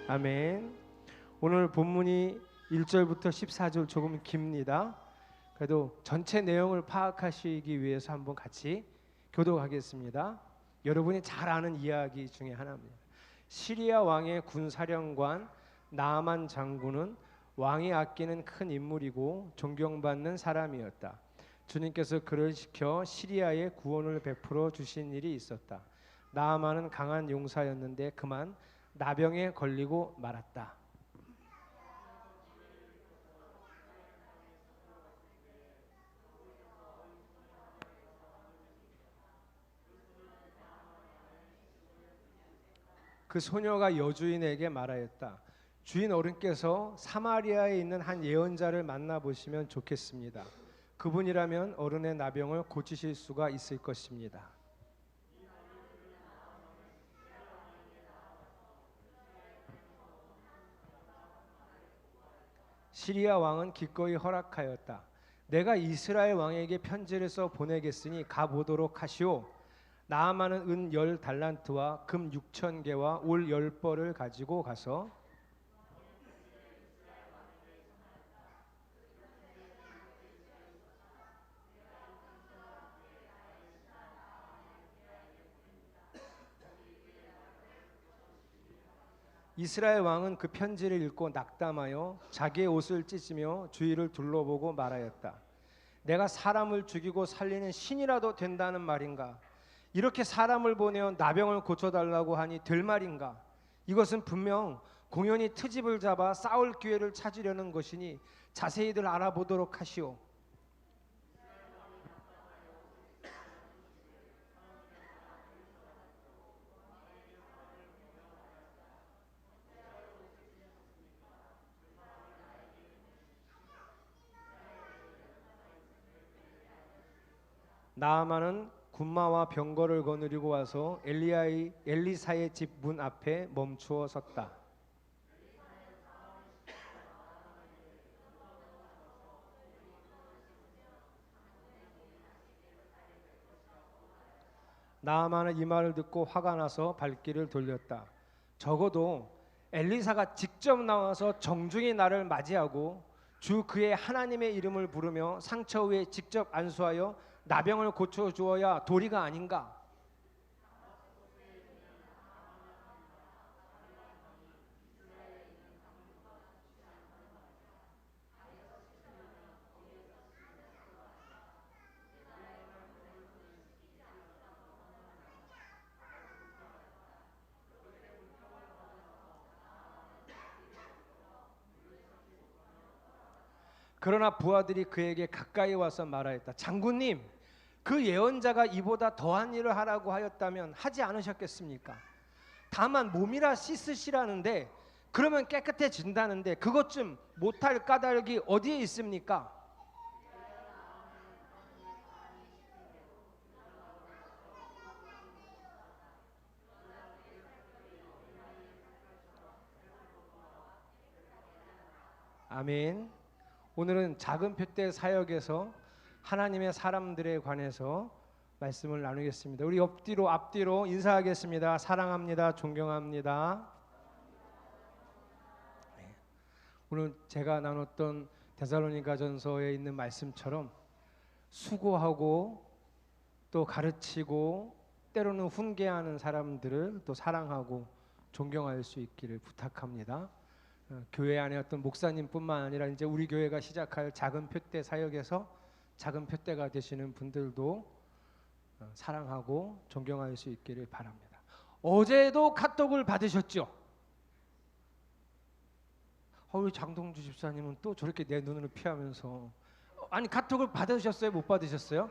아멘. 오늘 본문이 1절부터 14절 조금 깁니다. 그래도 전체 내용을 파악하시기 위해서 한번 같이 교독하겠습니다. 여러분이 잘 아는 이야기 중에 하나입니다. 시리아 왕의 군사령관 나아만 장군은 왕이 아끼는 큰 인물이고 존경받는 사람이었다. 주님께서 그를 시켜 시리아에 구원을 베풀어 주신 일이 있었다. 나아만은 강한 용사였는데 그만 나병에 걸리고 말았다. 그 소녀가 여주인에게 말하였다. 주인 어른께서 사마리아에 있는 한 예언자를 만나보시면 좋겠습니다. 그분이라면 어른의 나병을 고치실 수가 있을 것입니다. 시리아 왕은 기꺼이 허락하였다. 내가 이스라엘 왕에게 편지를 써 보내겠으니 가보도록 하시오. 나아만은 은 10달란트와 금 6,000개와 올 10벌을 가지고 가서 이스라엘 왕은 그 편지를 읽고 낙담하여 자기의 옷을 찢으며 주위를 둘러보고 말하였다. 내가 사람을 죽이고 살리는 신이라도 된다는 말인가? 이렇게 사람을 보내어 나병을 고쳐달라고 하니 될 말인가? 이것은 분명 공연히 트집을 잡아 싸울 기회를 찾으려는 것이니 자세히들 알아보도록 하시오. 나아만은 군마와 병거를 거느리고 와서 엘리사의 집 문 앞에 멈추어 섰다. 나아만은 이 말을 듣고 화가 나서 발길을 돌렸다. 적어도 엘리사가 직접 나와서 정중히 나를 맞이하고 주 그의 하나님의 이름을 부르며 상처 위에 직접 안수하여 나병을 고쳐주어야 도리가 아닌가? 그러나 부하들이 그에게 가까이 와서 말하였다. 장군님, 그 예언자가 이보다 더한 일을 하라고 하였다면 하지 않으셨겠습니까? 다만 몸이라 씻으시라는데 그러면 깨끗해진다는데 그것 좀 못할 까닭이 어디에 있습니까? 아멘. 오늘은 작은 표대 사역에서 하나님의 사람들에 관해서 말씀을 나누겠습니다. 우리 앞뒤로 인사하겠습니다. 사랑합니다. 존경합니다. 네. 오늘 제가 나눴던 데살로니가전서에 있는 말씀처럼 수고하고 또 가르치고 때로는 훈계하는 사람들을 또 사랑하고 존경할 수 있기를 부탁합니다. 교회 안에 어떤 목사님뿐만 아니라 이제 우리 교회가 시작할 작은 표대 사역에서 작은 표대가 되시는 분들도 사랑하고 존경할 수 있기를 바랍니다. 어제도 카톡을 받으셨죠? 우리 장동주 집사님은 또 저렇게 내 눈을 피하면서 아니 카톡을 받으셨어요? 못 받으셨어요?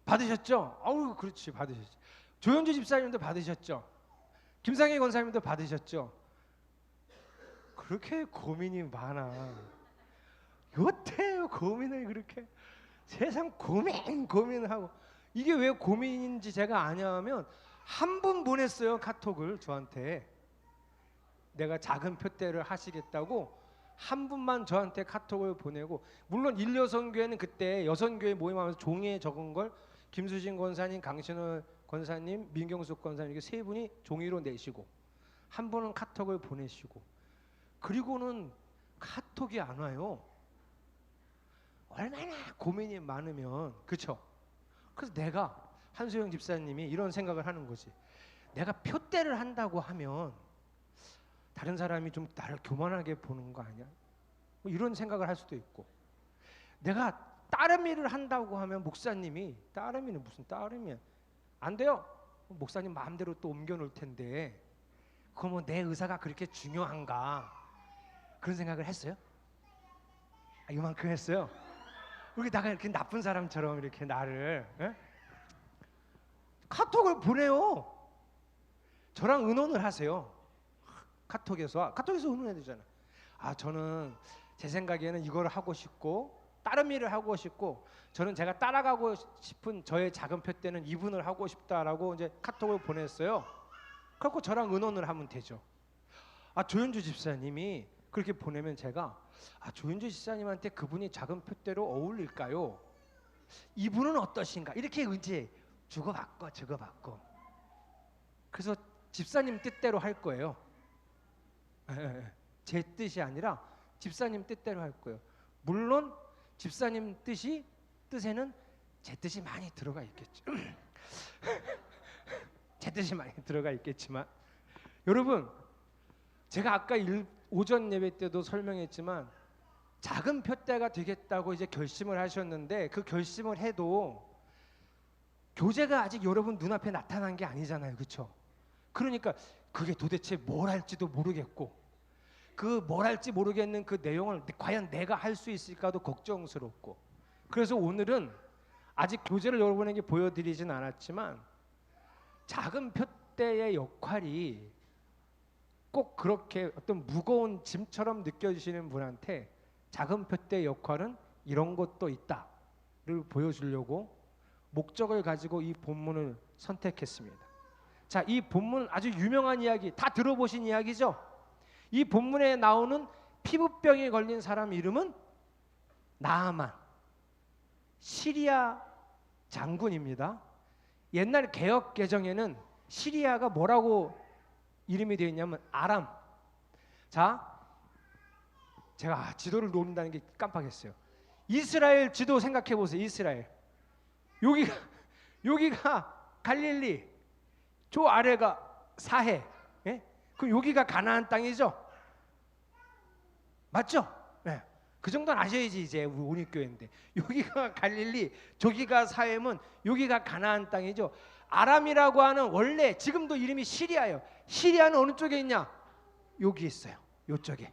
받으셨죠? 그렇지 받으셨죠. 조현주 집사님도 받으셨죠? 김상희 권사님도 받으셨죠? 그렇게 고민이 많아. 여태요 고민을 그렇게 세상 고민하고 이게 왜 고민인지 제가 아냐면 한 분 보냈어요 카톡을 저한테. 내가 작은 표대를 하시겠다고 한 분만 저한테 카톡을 보내고 물론 일여선교회는 그때 여선교회 모임하면서 종이에 적은 걸 김수진 권사님, 강신월 권사님, 민경숙 권사님 이렇게 세 분이 종이로 내시고 한 번은 카톡을 보내시고 그리고는 카톡이 안 와요. 얼마나 고민이 많으면, 그렇죠? 그래서 내가 한소영 집사님이 이런 생각을 하는 거지. 내가 표대를 한다고 하면 다른 사람이 좀 나를 교만하게 보는 거 아니야? 뭐 이런 생각을 할 수도 있고, 내가 따름이를 한다고 하면 목사님이 따름이는 무슨 따름이야? 안 돼요. 목사님 마음대로 또 옮겨 놓을 텐데 그러면 내 의사가 그렇게 중요한가? 그런 생각을 했어요? 이만큼 했어요. 우리 나가 이렇게 나쁜 사람처럼 이렇게 나를 카톡을 보내요. 저랑 의논을 하세요. 카톡에서 의논해야 되잖아. 저는 제 생각에는 이걸 하고 싶고 다른 일을 하고 싶고 저는 제가 따라가고 싶은 저의 작은 표대는 이분을 하고 싶다라고 이제 카톡을 보냈어요. 그래서 저랑 의논을 하면 되죠. 조현주 집사님이 그렇게 보내면 제가 조현주 집사님한테 그분이 작은 표대로 어울릴까요? 이분은 어떠신가? 이렇게 이제 주고받고 그래서 집사님 뜻대로 할 거예요. 제 뜻이 아니라 집사님 뜻대로 할 거예요. 물론 집사님 뜻에는 제 뜻이 많이 들어가 있겠죠. 제 뜻이 많이 들어가 있겠지만 여러분, 제가 아까 오전 예배 때도 설명했지만 작은 표대가 되겠다고 이제 결심을 하셨는데 그 결심을 해도 교제가 아직 여러분 눈앞에 나타난 게 아니잖아요. 그렇죠? 그러니까 그게 도대체 뭘 할지도 모르겠고 그 뭘 할지 모르겠는 그 내용을 과연 내가 할 수 있을까도 걱정스럽고, 그래서 오늘은 아직 교제를 여러분에게 보여드리진 않았지만 작은 표대의 역할이 꼭 그렇게 어떤 무거운 짐처럼 느껴지시는 분한테 작은 표대의 역할은 이런 것도 있다를 보여주려고 목적을 가지고 이 본문을 선택했습니다. 자, 이 본문 아주 유명한 이야기, 다 들어보신 이야기죠? 이 본문에 나오는 피부병에 걸린 사람 이름은 나아만, 시리아 장군입니다. 옛날 개역 개정에는 시리아가 뭐라고 이름이 되어 있냐면 아람. 자, 제가 지도를 놓는다는 게 깜빡했어요. 이스라엘 지도 생각해 보세요. 이스라엘. 여기가 갈릴리, 저 아래가 사해. 예? 그럼 여기가 가나안 땅이죠? 맞죠? 예. 그 정도는 아셔야지. 이제 우리 교회인데 여기가 갈릴리, 저기가 사해면 여기가 가나안 땅이죠. 아람이라고 하는 원래 지금도 이름이 시리아예요. 시리아는 어느 쪽에 있냐? 여기 있어요. 이쪽에.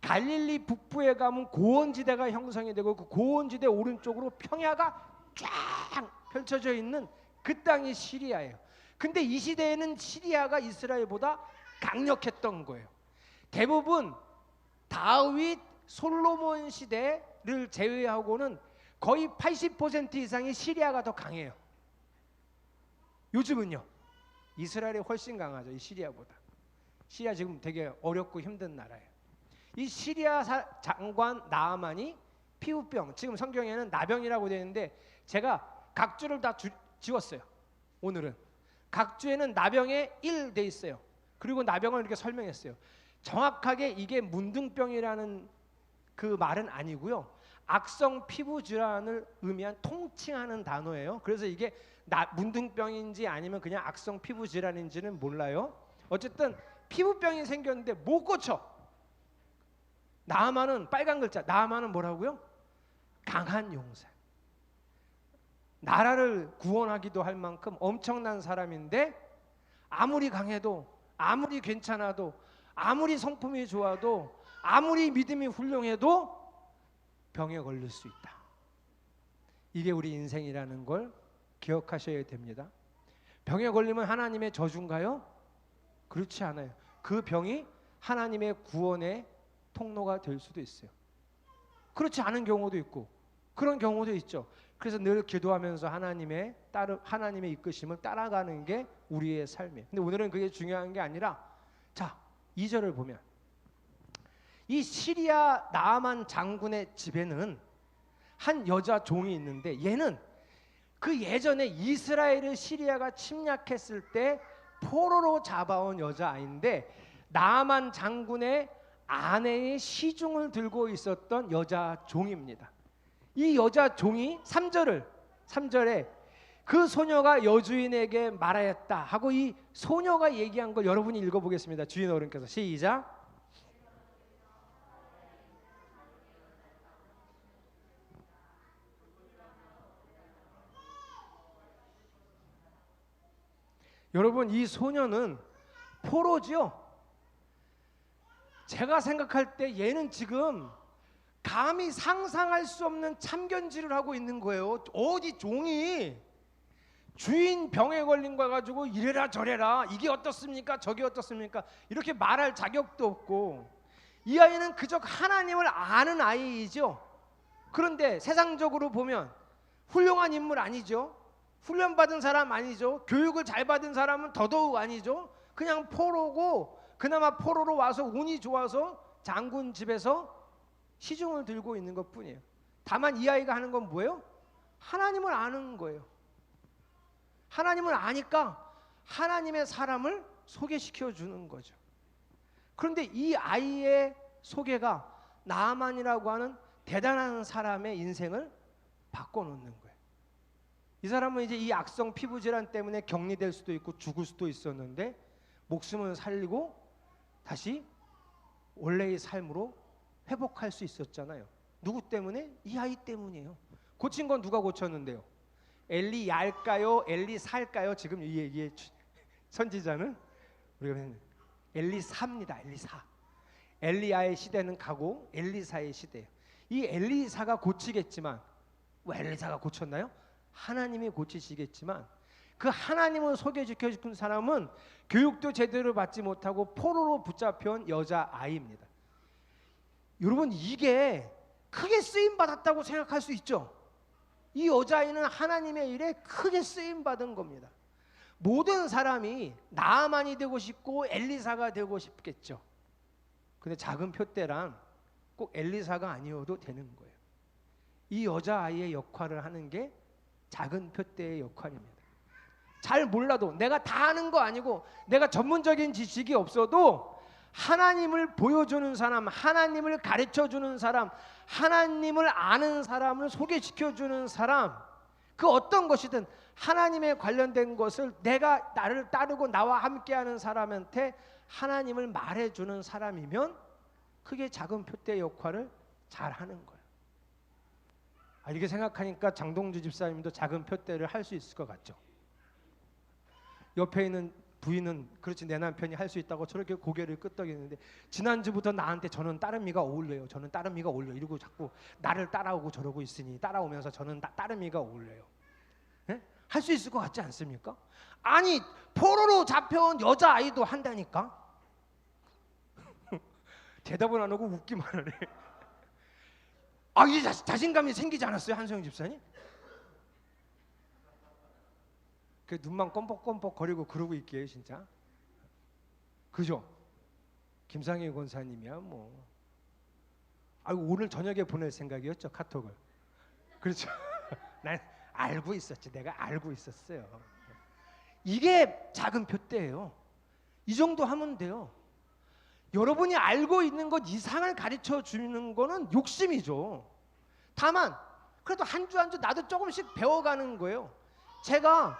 갈릴리 북부에 가면 고원지대가 형성이 되고 그 고원지대 오른쪽으로 평야가 쫙 펼쳐져 있는 그 땅이 시리아예요. 근데 이 시대에는 시리아가 이스라엘보다 강력했던 거예요. 대부분 다윗, 솔로몬 시대를 제외하고는 거의 80% 이상이 시리아가 더 강해요. 요즘은요, 이스라엘이 훨씬 강하죠. 이 시리아보다. 시리아 지금 되게 어렵고 힘든 나라예요. 이 시리아 장관 나아만이 피부병, 지금 성경에는 나병이라고 되어 있는데 제가 각주를 다 지웠어요. 오늘은 각주에는 나병에 1 돼 있어요. 그리고 나병을 이렇게 설명했어요. 정확하게 이게 문둥병이라는 그 말은 아니고요, 악성 피부 질환을 의미한 통칭하는 단어예요. 그래서 이게 문둥병인지 아니면 그냥 악성 피부 질환인지는 몰라요. 어쨌든 피부병이 생겼는데 못 고쳐. 나아만은 빨간 글자, 나아만은 뭐라고요? 강한 용사. 나라를 구원하기도 할 만큼 엄청난 사람인데 아무리 강해도, 아무리 괜찮아도, 아무리 성품이 좋아도, 아무리 믿음이 훌륭해도 병에 걸릴 수 있다. 이게 우리 인생이라는 걸 기억하셔야 됩니다. 병에 걸리면 하나님의 저주인가요? 그렇지 않아요. 그 병이 하나님의 구원의 통로가 될 수도 있어요. 그렇지 않은 경우도 있고 그런 경우도 있죠. 그래서 늘 기도하면서 하나님의 이끄심을 따라가는 게 우리의 삶이에요. 근데 오늘은 그게 중요한 게 아니라, 자, 2절을 보면 이 시리아 나아만 장군의 집에는 한 여자 종이 있는데 얘는 그 예전에 이스라엘을 시리아가 침략했을 때 포로로 잡아온 여자아이인데 나만 장군의 아내의 시중을 들고 있었던 여자 종입니다. 이 여자 종이 3절에 그 소녀가 여주인에게 말하였다 하고 이 소녀가 얘기한 걸 여러분이 읽어보겠습니다. 주인 어른께서 시작. 여러분, 이 소녀는 포로죠. 제가 생각할 때 얘는 지금 감히 상상할 수 없는 참견질을 하고 있는 거예요. 어디 종이 주인 병에 걸린 거 가지고 이래라 저래라, 이게 어떻습니까 저게 어떻습니까 이렇게 말할 자격도 없고, 이 아이는 그저 하나님을 아는 아이이죠. 그런데 세상적으로 보면 훌륭한 인물 아니죠. 훈련받은 사람 아니죠. 교육을 잘 받은 사람은 더더욱 아니죠. 그냥 포로고, 그나마 포로로 와서 운이 좋아서 장군 집에서 시중을 들고 있는 것뿐이에요. 다만 이 아이가 하는 건 뭐예요? 하나님을 아는 거예요. 하나님을 아니까 하나님의 사람을 소개시켜 주는 거죠. 그런데 이 아이의 소개가 나아만이라고 하는 대단한 사람의 인생을 바꿔놓는 거예요. 이 사람은 이제 이 악성 피부 질환 때문에 격리될 수도 있고 죽을 수도 있었는데 목숨을 살리고 다시 원래의 삶으로 회복할 수 있었잖아요. 누구 때문에? 이 아이 때문이에요. 고친 건 누가 고쳤는데요? 엘리야일까요? 엘리사일까요? 지금 이 선지자는 우리가 엘리사입니다. 엘리사. 엘리야의 시대는 가고 엘리사의 시대예요. 이 엘리사가 고치겠지만, 엘리사가 고쳤나요? 하나님이 고치시겠지만, 그 하나님을 소개시켜 준 사람은 교육도 제대로 받지 못하고 포로로 붙잡혀온 여자아이입니다. 여러분, 이게 크게 쓰임 받았다고 생각할 수 있죠. 이 여자아이는 하나님의 일에 크게 쓰임 받은 겁니다. 모든 사람이 나아만이 되고 싶고 엘리사가 되고 싶겠죠. 근데 작은 표대란 꼭 엘리사가 아니어도 되는 거예요. 이 여자아이의 역할을 하는 게 작은 표대의 역할입니다. 잘 몰라도, 내가 다 아는 거 아니고 내가 전문적인 지식이 없어도 하나님을 보여주는 사람, 하나님을 가르쳐주는 사람, 하나님을 아는 사람을 소개시켜주는 사람, 그 어떤 것이든 하나님에 관련된 것을 내가 나를 따르고 나와 함께하는 사람한테 하나님을 말해주는 사람이면 그게 작은 표대 역할을 잘하는 거예요. 이렇게 생각하니까 장동주 집사님도 작은 표대를 할 수 있을 것 같죠. 옆에 있는 부인은 그렇지, 내 남편이 할 수 있다고 저렇게 고개를 끄덕이는데 지난주부터 나한테 저는 따름이가 어울려요, 저는 따름이가 어울려요 이러고 자꾸 나를 따라오고 저러고 있으니 따라오면서 저는 따름이가 어울려요. 할 수 있을 것 같지 않습니까? 아니, 포로로 잡혀온 여자아이도 한다니까. 대답은 안 하고 웃기만 하네. 이제 자신감이 생기지 않았어요, 한소영 집사님? 그 눈만 껌뻑껌뻑 거리고 그러고 있게요, 진짜. 그죠? 김상희 권사님이야 뭐. 오늘 저녁에 보낼 생각이었죠, 카톡을. 그렇죠. 난 알고 있었지, 내가 알고 있었어요. 이게 작은 표대예요. 이 정도 하면 돼요. 여러분이 알고 있는 것 이상을 가르쳐 주는 거는 욕심이죠. 다만 그래도 한 주 한 주 나도 조금씩 배워가는 거예요. 제가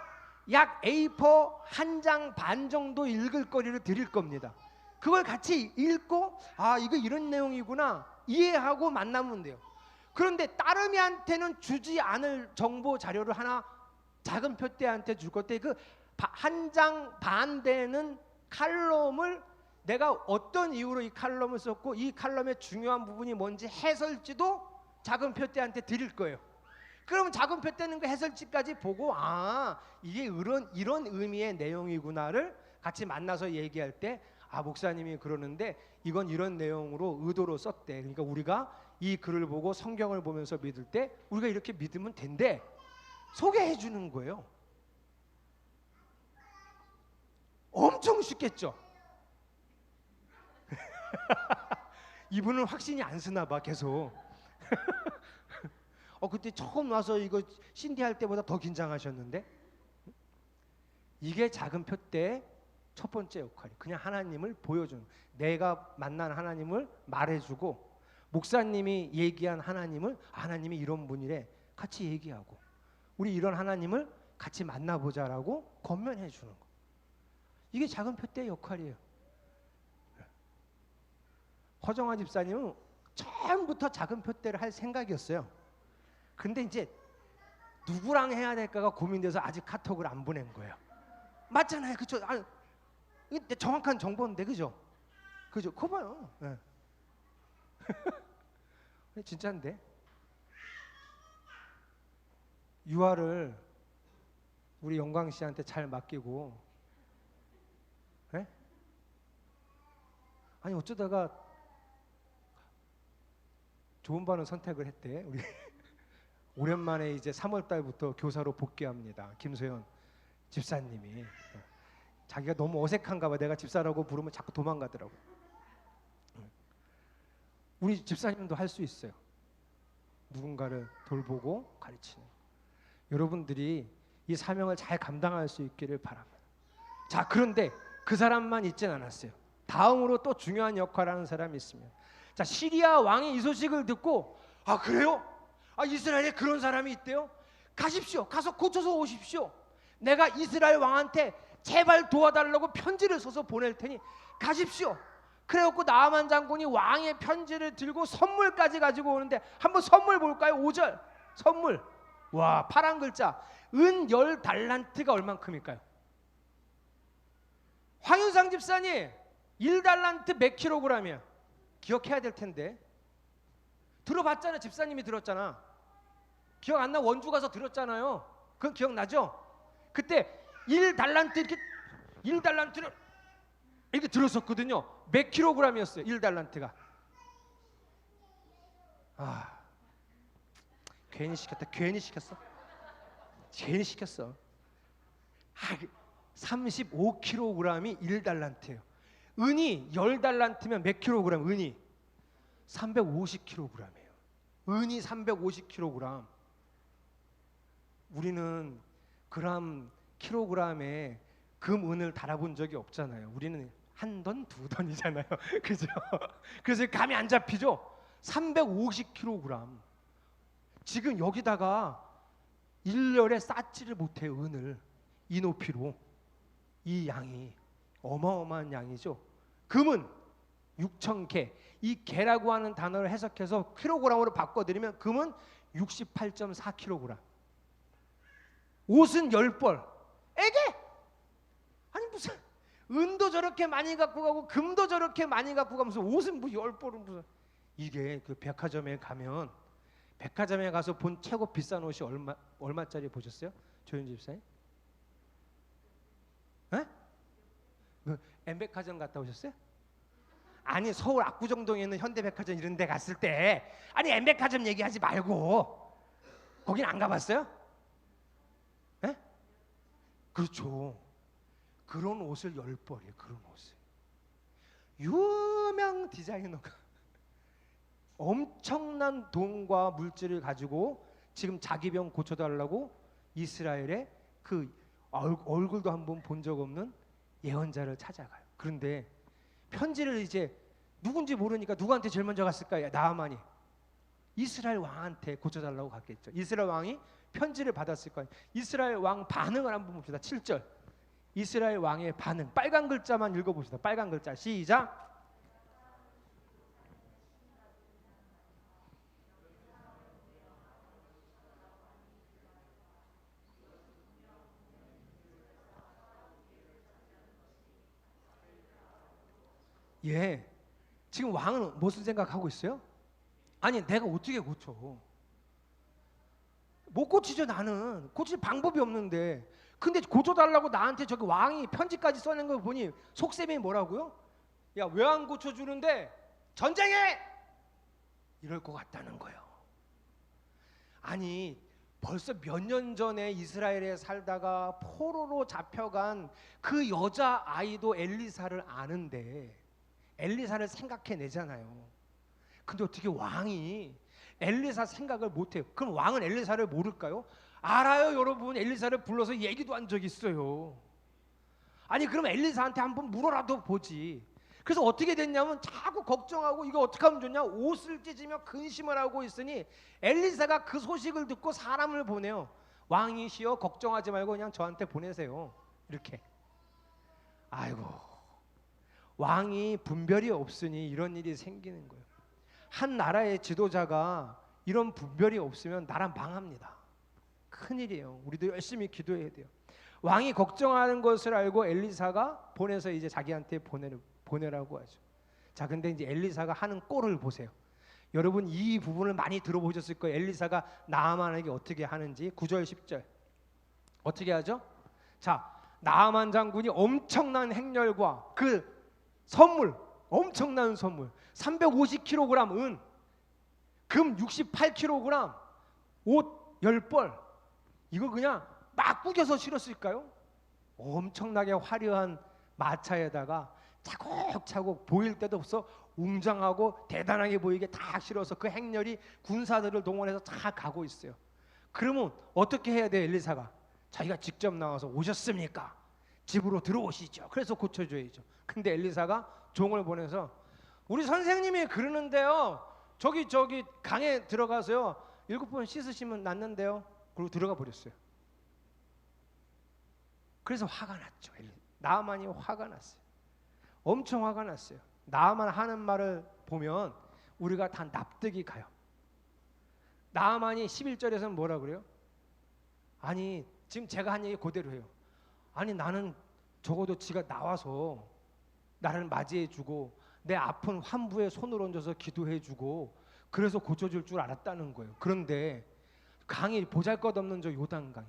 약 A4 한 장 반 정도 읽을 거리를 드릴 겁니다. 그걸 같이 읽고 이거 이런 내용이구나 이해하고 만나면 돼요. 그런데 따름이한테는 주지 않을 정보 자료를 하나 작은 표대한테 줄 건데 그 한 장 반 되는 칼럼을 내가 어떤 이유로 이 칼럼을 썼고 이 칼럼의 중요한 부분이 뭔지 해설지도 작은 표대한테 드릴 거예요. 그러면 작은 표대는 그 해설지까지 보고 이게 이런 의미의 내용이구나를 같이 만나서 얘기할 때 목사님이 그러는데 이건 이런 내용으로 의도로 썼대. 그러니까 우리가 이 글을 보고 성경을 보면서 믿을 때 우리가 이렇게 믿으면 된대. 소개해 주는 거예요. 엄청 쉽겠죠? 이분은 확신이 안 쓰나 봐, 계속. 그때 처음 와서 이거 신디 할 때보다 더 긴장하셨는데? 이게 작은 표대의 첫 번째 역할이 그냥 하나님을 보여주는, 내가 만난 하나님을 말해주고, 목사님이 얘기한 하나님을, 하나님이 이런 분이래 같이 얘기하고, 우리 이런 하나님을 같이 만나보자라고 권면해 주는 거. 이게 작은 표대의 역할이에요. 허정아 집사님은 처음부터 작은 표대를 할 생각이었어요. 근데 이제 누구랑 해야 될까가 고민돼서 아직 카톡을 안 보낸 거예요. 맞잖아요, 그렇죠? 이게 정확한 정보인데, 그죠? 그죠? 그거 봐요. 네. 진짜인데. 유아를 우리 영광 씨한테 잘 맡기고, 네? 아니 어쩌다가 좋은 반을 선택을 했대. 우리 오랜만에 이제 3월 달부터 교사로 복귀합니다. 김소연 집사님이. 자기가 너무 어색한가 봐. 내가 집사라고 부르면 자꾸 도망가더라고. 우리 집사님도 할 수 있어요. 누군가를 돌보고 가르치는. 여러분들이 이 사명을 잘 감당할 수 있기를 바랍니다. 자, 그런데 그 사람만 있진 않았어요. 다음으로 또 중요한 역할을 하는 사람이 있습니다. 자, 시리아 왕이 이 소식을 듣고, 아 그래요? 아 이스라엘에 그런 사람이 있대요? 가십시오. 가서 고쳐서 오십시오. 내가 이스라엘 왕한테 제발 도와달라고 편지를 써서 보낼 테니 가십시오. 그래갖고 나아만 장군이 왕의 편지를 들고 선물까지 가지고 오는데, 한번 선물 볼까요? 5절 선물. 와, 파란 글자. 은 10달란트가 얼만큼일까요? 황윤상 집사님, 1달란트 몇 킬로그램이야? 기억해야 될 텐데. 들어봤잖아. 집사님이 들었잖아. 기억 안 나? 원주 가서 들었잖아요. 그건 기억나죠? 그때 1달란트 이렇게 1달란트를 이렇게 들었었거든요. 몇 킬로그램이었어요? 1달란트가. 아, 괜히 시켰다. 괜히 시켰어. 괜히 시켰어. 35kg이 1달란트예요. 은이 10달란트면 몇 킬로그램? 은이 350kg이에요. 은이 350kg. 우리는 그람 킬로그램에 금 은을 달아본 적이 없잖아요. 우리는 한 돈, 두 돈이잖아요. 그죠? 그래서 감이 안 잡히죠? 350kg. 지금 여기다가 1년에 쌓지를 못해요. 은을 이 높이로. 이 양이 어마어마한 양이죠. 금은 6,000개. 이 개라고 하는 단어를 해석해서 킬로그램으로 바꿔드리면 금은 68.4kg. 옷은 10벌. 에게? 아니 무슨 은도 저렇게 많이 갖고 가고 금도 저렇게 많이 갖고 가면서 옷은 뭐 10벌은 무슨. 이게 그 백화점에 가면, 백화점에 가서 본 최고 비싼 옷이 얼마짜리 보셨어요? 조윤지 집사님? 에? 그 M백화점 갔다 오셨어요? 아니 서울 압구정동에 있는 현대백화점 이런 데 갔을 때, 아니 M백화점 얘기하지 말고 거긴 안 가봤어요? 에? 그렇죠. 그런 옷을 10벌이에요. 그런 옷을. 유명 디자이너가 엄청난 돈과 물질을 가지고 지금 자기 병 고쳐달라고 이스라엘에 그 얼굴도 한번 본 적 없는 예언자를 찾아가요. 그런데 편지를 이제 누군지 모르니까 누구한테 제일 먼저 갔을까요? 나아만이 이스라엘 왕한테 고쳐달라고 갔겠죠. 이스라엘 왕이 편지를 받았을 거예요. 이스라엘 왕 반응을 한번 봅시다. 7절. 이스라엘 왕의 반응. 빨간 글자만 읽어봅시다. 빨간 글자. 시작. 예. 지금 왕은 무슨 생각하고 있어요? 아니 내가 어떻게 고쳐? 못 고치죠. 나는 고칠 방법이 없는데. 근데 고쳐달라고 나한테 저기 왕이 편지까지 써낸 걸 보니 속셈이 뭐라고요? 야, 왜 안 고쳐주는데? 전쟁해! 이럴 것 같다는 거예요. 아니 벌써 몇 년 전에 이스라엘에 살다가 포로로 잡혀간 그 여자 아이도 엘리사를 아는데 엘리사를 생각해내잖아요. 근데 어떻게 왕이 엘리사 생각을 못해요? 그럼 왕은 엘리사를 모를까요? 알아요. 여러분, 엘리사를 불러서 얘기도 한 적이 있어요. 아니 그럼 엘리사한테 한번 물어라도 보지. 그래서 어떻게 됐냐면 자꾸 걱정하고 이거 어떻게 하면 좋냐, 옷을 찢으며 근심을 하고 있으니 엘리사가 그 소식을 듣고 사람을 보내요. 왕이시여 걱정하지 말고 그냥 저한테 보내세요. 이렇게. 아이고, 왕이 분별이 없으니 이런 일이 생기는 거예요. 한 나라의 지도자가 이런 분별이 없으면 나라 망합니다. 큰일이에요. 우리도 열심히 기도해야 돼요. 왕이 걱정하는 것을 알고 엘리사가 보내서 이제 자기한테 보내라고 하죠. 자, 근데 이제 엘리사가 하는 꼴을 보세요. 여러분 이 부분을 많이 들어보셨을 거예요. 엘리사가 나아만에게 어떻게 하는지. 9절 10절 어떻게 하죠? 자, 나아만 장군이 엄청난 행렬과 그 선물, 엄청난 선물 350kg 은, 금 68kg, 옷 10벌, 이거 그냥 막 구겨서 실었을까요? 엄청나게 화려한 마차에다가 차곡차곡 보일 때도 없어 웅장하고 대단하게 보이게 다 실어서 그 행렬이 군사들을 동원해서 다 가고 있어요. 그러면 어떻게 해야 돼? 엘리사가 자기가 직접 나와서 오셨습니까? 집으로 들어오시죠. 그래서 고쳐줘야죠. 근데 엘리사가 종을 보내서 우리 선생님이 그러는데요, 저기 강에 들어가서요 7번 씻으시면 낫는데요. 그리고 들어가 버렸어요. 그래서 화가 났죠. 나아만이 화가 났어요. 엄청 화가 났어요. 나아만 하는 말을 보면 우리가 다 납득이 가요. 나아만이 11절에서는 뭐라 그래요? 아니 지금 제가 한 얘기 그대로 해요. 아니 나는 적어도 지가 나와서 나를 맞이해주고 내 아픈 환부에 손을 얹어서 기도해주고 그래서 고쳐줄 줄 알았다는 거예요. 그런데 강이 보잘것없는 저 요단강이,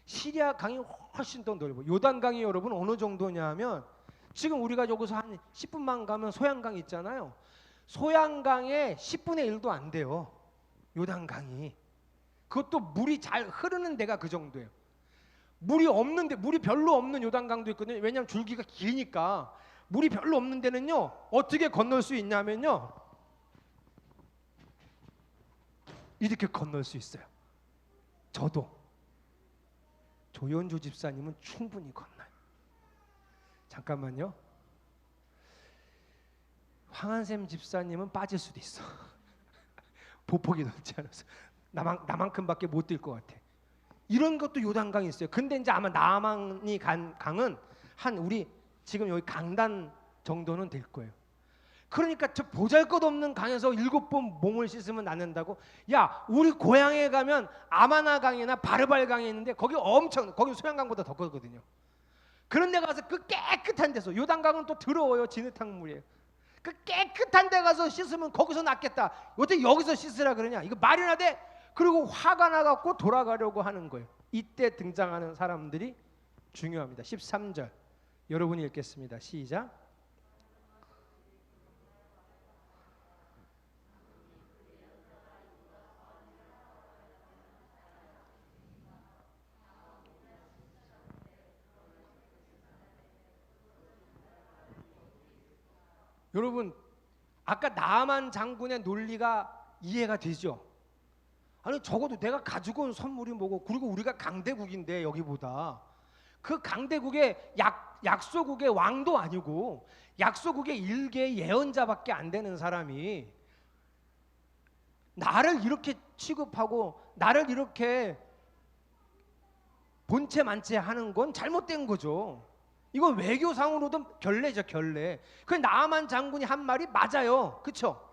시리아 강이 훨씬 더 넓어요. 요단강이 여러분 어느 정도냐 하면 지금 우리가 여기서 한 10분만 가면 소양강 있잖아요. 소양강의 10분의 1도 안 돼요. 요단강이. 그것도 물이 잘 흐르는 데가 그 정도예요. 물이 없는데, 물이 별로 없는 요단강도 있거든요. 왜냐하면 줄기가 기니까. 물이 별로 없는 데는요 어떻게 건널 수 있냐면요 이렇게 건널 수 있어요. 저도, 조연주 집사님은 충분히 건너요. 잠깐만요. 황한샘 집사님은 빠질 수도 있어. 보폭이 넓지 않아서 나만큼밖에 못 뛸 것 같아. 이런 것도 요단강이 있어요. 근데 이제 아마 나만이 간 강은 한 우리 지금 여기 강단 정도는 될 거예요. 그러니까 저 보잘것없는 강에서 7번 몸을 씻으면 낫는다고? 야, 우리 고향에 가면 아마나 강이나 바르발 강이 있는데 거기 소양강보다 더 크거든요. 그런 데 가서 그 깨끗한 데서, 요단강은 또 더러워요. 진흙탕 물이에요. 그 깨끗한 데 가서 씻으면 거기서 낫겠다. 어떻게 여기서 씻으라 그러냐? 이거 말이나 돼? 그리고 화가 나갖고 돌아가려고 하는 거예요. 이때 등장하는 사람들이 중요합니다. 13절 여러분이 읽겠습니다. 시작. 여러분 아까 나아만 장군의 논리가 이해가 되죠? 아니 적어도 내가 가지고 온 선물이 뭐고, 그리고 우리가 강대국인데 여기보다 그 강대국의 약소국의 왕도 아니고 약소국의 일개의 예언자밖에 안 되는 사람이 나를 이렇게 취급하고 나를 이렇게 본체 만체 하는 건 잘못된 거죠. 이건 외교상으로도 결례죠, 결례. 그 나아만 장군이 한 말이 맞아요, 그렇죠?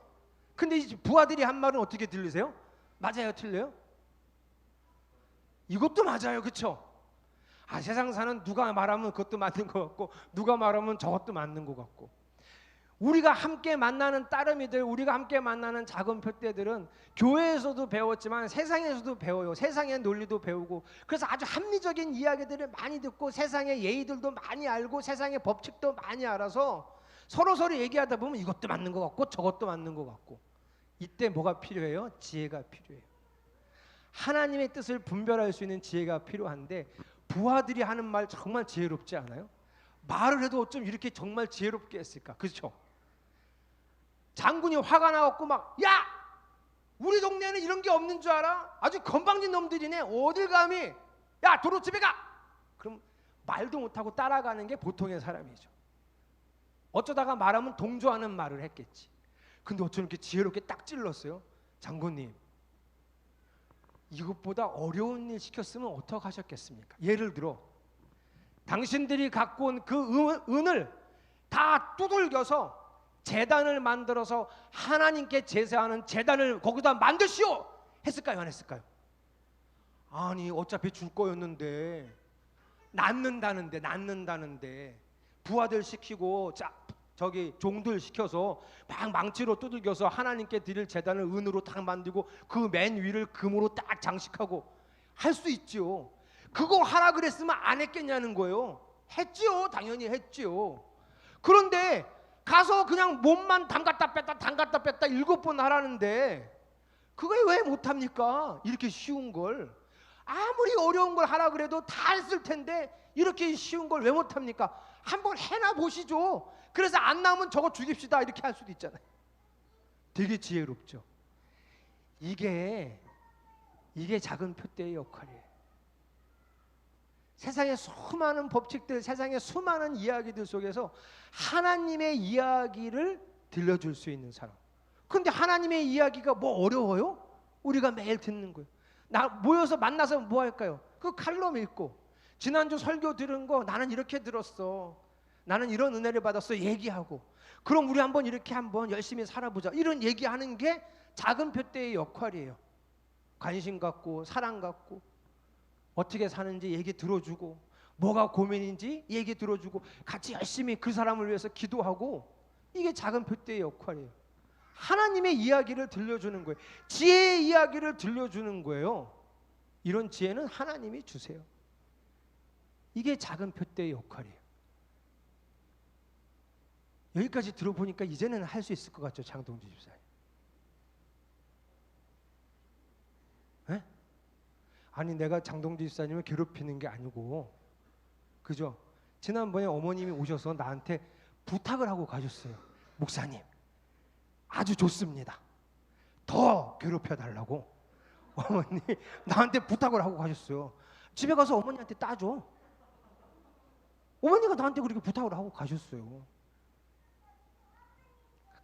근데 이 부하들이 한 말은 어떻게 들리세요? 맞아요, 틀려요? 이것도 맞아요, 그렇죠? 아, 세상 사는 누가 말하면 그것도 맞는 것 같고 누가 말하면 저것도 맞는 것 같고. 우리가 함께 만나는 따르미들, 우리가 함께 만나는 작은 표대들은 교회에서도 배웠지만 세상에서도 배워요. 세상의 논리도 배우고, 그래서 아주 합리적인 이야기들을 많이 듣고 세상의 예의들도 많이 알고 세상의 법칙도 많이 알아서 서로 얘기하다 보면 이것도 맞는 것 같고 저것도 맞는 것 같고. 이때 뭐가 필요해요? 지혜가 필요해요. 하나님의 뜻을 분별할 수 있는 지혜가 필요한데 부하들이 하는 말 정말 지혜롭지 않아요? 말을 해도 어쩜 이렇게 정말 지혜롭게 했을까? 그렇죠? 장군이 화가 나갖고 막, 야! 우리 동네에는 이런 게 없는 줄 알아? 아주 건방진 놈들이네. 어딜 감히? 야, 도로 집에 가! 그럼 말도 못하고 따라가는 게 보통의 사람이죠. 어쩌다가 말하면 동조하는 말을 했겠지. 근데 어쩜 이렇게 지혜롭게 딱 찔렀어요. 장군님, 이것보다 어려운 일 시켰으면 어떻게 하셨겠습니까? 예를 들어 당신들이 갖고 온 그 은을 다 두들겨서 제단을 만들어서 하나님께 제사하는 제단을 거기다 만드시오 했을까요? 안 했을까요? 아니 어차피 줄 거였는데 낳는다는데 부하들 시키고 저기 종들 시켜서 막 망치로 두들겨서 하나님께 드릴 제단을 은으로 딱 만들고 그 맨 위를 금으로 딱 장식하고 할 수 있죠. 그거 하라 그랬으면 안 했겠냐는 거예요. 했지요. 당연히 했지요. 그런데 가서 그냥 몸만 담갔다 뺐다 7번 하라는데 그걸 왜 못합니까? 이렇게 쉬운 걸. 아무리 어려운 걸 하라 그래도 다 했을 텐데 이렇게 쉬운 걸 왜 못합니까? 한번 해나 보시죠. 그래서 안 나오면 저거 죽입시다 이렇게 할 수도 있잖아요. 되게 지혜롭죠. 이게 작은 표대의 역할이에요. 세상의 수많은 법칙들, 세상의 수많은 이야기들 속에서 하나님의 이야기를 들려줄 수 있는 사람. 그런데 하나님의 이야기가 뭐 어려워요? 우리가 매일 듣는 거예요. 모여서 만나서 뭐 할까요? 그 칼럼 읽고 지난주 설교 들은 거 나는 이렇게 들었어. 나는 이런 은혜를 받았어. 얘기하고 그럼 우리 이렇게 한번 열심히 살아보자. 이런 얘기하는 게 작은 표대의 역할이에요. 관심 갖고 사랑 갖고 어떻게 사는지 얘기 들어주고 뭐가 고민인지 얘기 들어주고 같이 열심히 그 사람을 위해서 기도하고 이게 작은 표대의 역할이에요. 하나님의 이야기를 들려주는 거예요. 지혜의 이야기를 들려주는 거예요. 이런 지혜는 하나님이 주세요. 이게 작은 표대의 역할이에요. 여기까지 들어보니까 이제는 할 수 있을 것 같죠, 장동주 집사님? 네? 아니 내가 장동주 집사님을 괴롭히는 게 아니고, 그죠? 지난번에 어머님이 오셔서 나한테 부탁을 하고 가셨어요. 목사님, 아주 좋습니다. 더 괴롭혀 달라고 어머니 나한테 부탁을 하고 가셨어요. 집에 가서 어머니한테 따져. 어머니가 나한테 그렇게 부탁을 하고 가셨어요.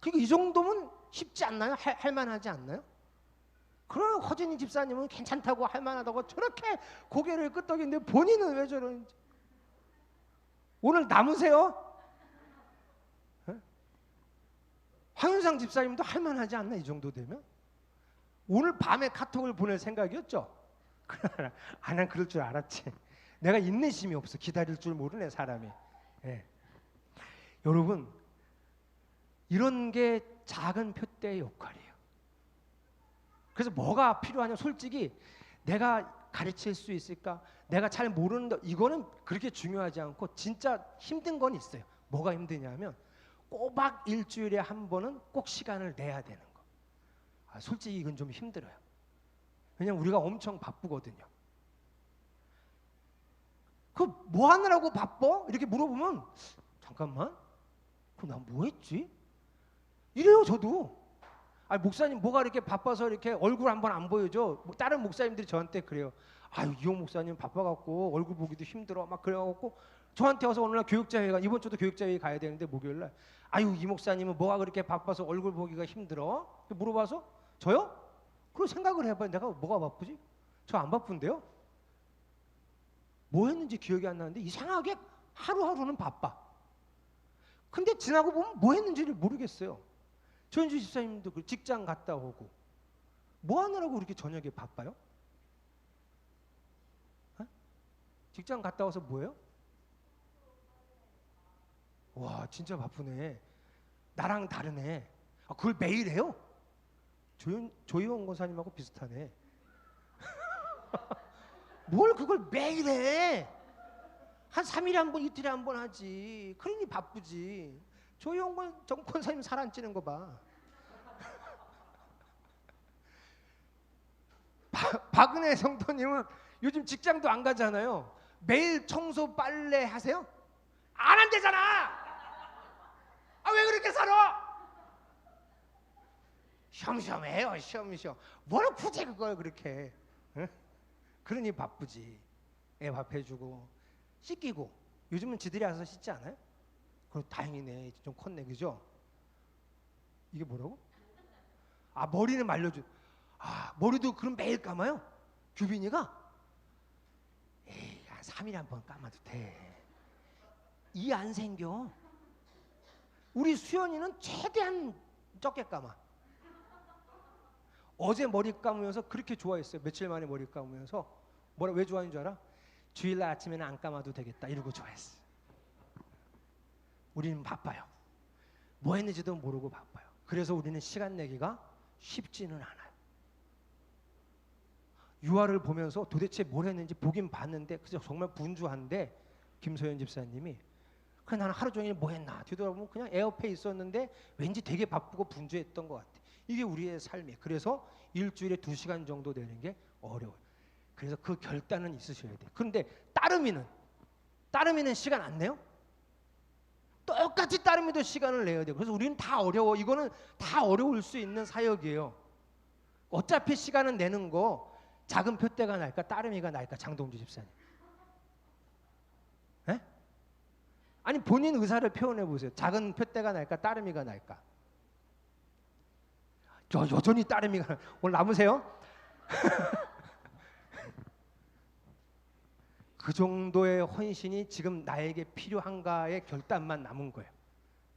그러니까 이 정도면 쉽지 않나요? 할 만하지 않나요? 그럼 허진이 집사님은 괜찮다고 할 만하다고 저렇게 고개를 끄덕이는데 본인은 왜 저러는지. 오늘 남으세요? 네? 황윤상 집사님도 할 만하지 않나? 이 정도 되면? 오늘 밤에 카톡을 보낼 생각이었죠? 난 그럴 줄 알았지. 내가 인내심이 없어. 기다릴 줄 모르네 사람이. 네. 여러분, 이런 게 작은 표대의 역할이에요. 그래서 뭐가 필요하냐? 솔직히 내가 가르칠 수 있을까? 내가 잘 모르는데 이거는 그렇게 중요하지 않고 진짜 힘든 건 있어요. 뭐가 힘드냐면 꼬박 일주일에 한 번은 꼭 시간을 내야 되는 거. 솔직히 이건 좀 힘들어요. 왜냐면 우리가 엄청 바쁘거든요. 그 뭐 하느라고 바빠? 이렇게 물어보면 잠깐만, 그 나 뭐 했지? 이래요 저도. 목사님 뭐가 이렇게 바빠서 이렇게 얼굴 한번 안 보여줘? 다른 목사님들이 저한테 그래요. 이용 목사님 바빠갖고 얼굴 보기도 힘들어 막 그래갖고 저한테 와서 오늘날 교육자회가, 이번 주도 교육자회의 가야 되는데 목요일날, 이 목사님은 뭐가 그렇게 바빠서 얼굴 보기가 힘들어? 물어봐서 저요? 그런 생각을 해봐요. 내가 뭐가 바쁘지? 저 안 바쁜데요? 뭐 했는지 기억이 안 나는데 이상하게 하루하루는 바빠. 근데 지나고 보면 뭐 했는지를 모르겠어요. 조현주 집사님도 직장 갔다 오고 뭐 하느라고 그렇게 저녁에 바빠요? 직장 갔다 와서 뭐예요? 와 진짜 바쁘네. 나랑 다르네. 그걸 매일 해요? 조희원 권사님하고 비슷하네. 뭘 그걸 매일 해? 한 3일에 한 번, 이틀에 한 번 하지. 그러니 바쁘지. 조희원 권사님 살 안 찌는 거 봐. 박은혜 성도님은 요즘 직장도 안 가잖아요. 매일 청소 빨래 하세요? 안 한대잖아. 왜 그렇게 살아? 쉬엄쉬엄해요. 쉬엄쉬엄. 뭘 굳이 그걸 그렇게. 응? 그러니 바쁘지. 애 밥 해주고 씻기고. 요즘은 지들이 알아서 씻지 않아요? 그럼 다행이네. 좀 컸네. 그죠? 이게 뭐라고? 아, 머리는 말려줘. 아, 머리도 그럼 매일 감아요? 규빈이가? 에이, 한 3일에 한 번 감아도 돼. 이 안 생겨. 우리 수연이는 최대한 적게 감아. 어제 머리 감으면서 그렇게 좋아했어요. 며칠 만에 머리 감으면서. 왜 좋아하는 줄 알아? 주일날 아침에는 안 감아도 되겠다 이러고 좋아했어. 우리는 바빠요. 뭐 했는지도 모르고 바빠요. 그래서 우리는 시간 내기가 쉽지는 않아요. 유아를 보면서 도대체 뭘 했는지 보긴 봤는데 그저 정말 분주한데, 김소연 집사님이 그래 나는 하루 종일 뭐 했나 뒤돌아보면 그냥 에어페이 있었는데 왠지 되게 바쁘고 분주했던 것 같아. 이게 우리의 삶이에요. 그래서 일주일에 2시간 정도 되는 게 어려워요. 그래서 그 결단은 있으셔야 돼요. 그런데 따름이는 시간 안 내요? 똑같이 따름이도 시간을 내야 돼요. 그래서 우리는 다 어려워. 이거는 다 어려울 수 있는 사역이에요. 어차피 시간은 내는 거 작은 표대가 날까 따름이가 날까? 장동주 집사님. 에? 아니 본인 의사를 표현해 보세요. 작은 표대가 날까 따름이가 날까? 여전히 따름이가. 오늘 남으세요? 그 정도의 헌신이 지금 나에게 필요한가의 결단만 남은 거예요.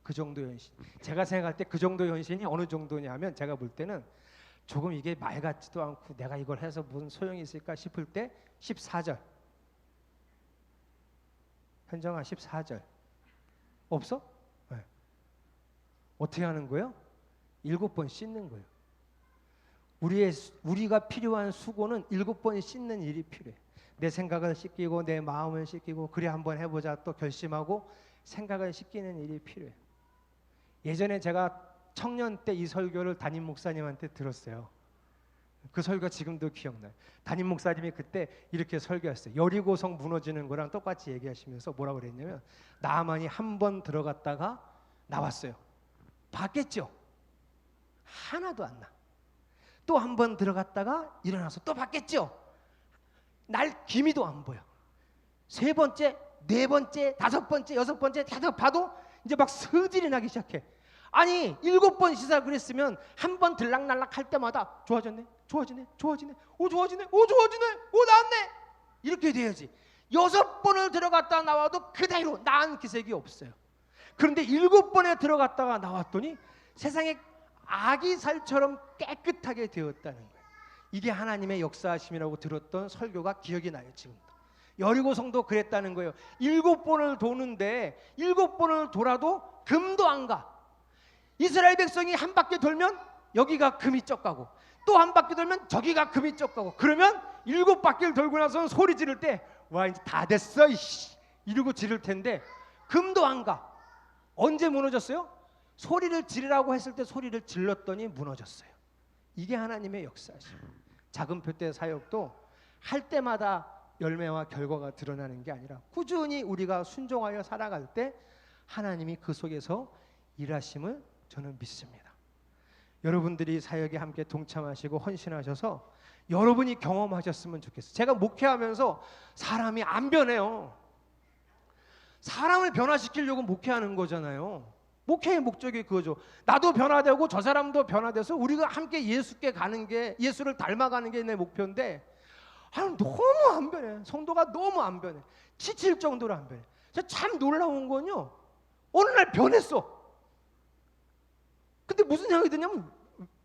그 정도의 헌신. 제가 생각할 때 그 정도의 헌신이 어느 정도냐 하면 제가 볼 때는 조금 이게 말 같지도 않고 내가 이걸 해서 무슨 소용이 있을까 싶을 때 14절. 현정아 14절. 없어? 네. 어떻게 하는 거예요? 7번 씻는 거예요. 우리가 필요한 수고는 7번 씻는 일이 필요해. 내 생각을 씻기고 내 마음을 씻기고 그래 한번 해보자 또 결심하고 생각을 씻기는 일이 필요해. 예전에 제가 청년 때 이 설교를 담임 목사님한테 들었어요. 그 설교 지금도 기억나요. 담임 목사님이 그때 이렇게 설교했어요. 여리고성 무너지는 거랑 똑같이 얘기하시면서 뭐라고 그랬냐면 나만이 한 번 들어갔다가 나왔어요. 봤겠죠? 하나도 안 나. 또 한 번 들어갔다가 일어나서 또 봤겠죠? 날 기미도 안 보여. 3번째, 4번째, 5번째, 6번째 다섯 봐도 이제 막 성질이 나기 시작해. 아니 7번 시사 그랬으면 한 번 들락날락 할 때마다 좋아졌네, 좋아지네, 좋아지네, 오 좋아지네, 오 좋아지네, 오 나았네 이렇게 돼야지. 6번을 들어갔다 나와도 그대로 나은 기색이 없어요. 그런데 7번에 들어갔다가 나왔더니 세상에 아기 살처럼 깨끗하게 되었다는 거예요. 이게 하나님의 역사하심이라고 들었던 설교가 기억이 나요. 지금도 여리고성도 그랬다는 거예요. 7번을 도는데 7번을 돌아도 금도 안 가. 이스라엘 백성이 한 바퀴 돌면 여기가 금이 쩍 가고 또 한 바퀴 돌면 저기가 금이 쩍 가고, 그러면 7바퀴를 돌고 나서는 소리 지를 때 와 이제 다 됐어 이씨 이러고 지를 텐데 금도 안 가. 언제 무너졌어요? 소리를 지르라고 했을 때 소리를 질렀더니 무너졌어요. 이게 하나님의 역사죠. 작은 표대 사역도 할 때마다 열매와 결과가 드러나는 게 아니라 꾸준히 우리가 순종하여 살아갈 때 하나님이 그 속에서 일하심을 저는 믿습니다. 여러분들이 사역에 함께 동참하시고 헌신하셔서 여러분이 경험하셨으면 좋겠어요. 제가 목회하면서 사람이 안 변해요. 사람을 변화시키려고 목회하는 거잖아요. 목회의 목적이 그거죠. 나도 변화되고 저 사람도 변화돼서 우리가 함께 예수께 가는 게, 예수를 닮아가는 게 내 목표인데 너무 안 변해. 성도가 너무 안 변해. 지칠 정도로 안 변해. 참 놀라운 건요, 어느 날 변했어. 근데 무슨 생각이 드냐면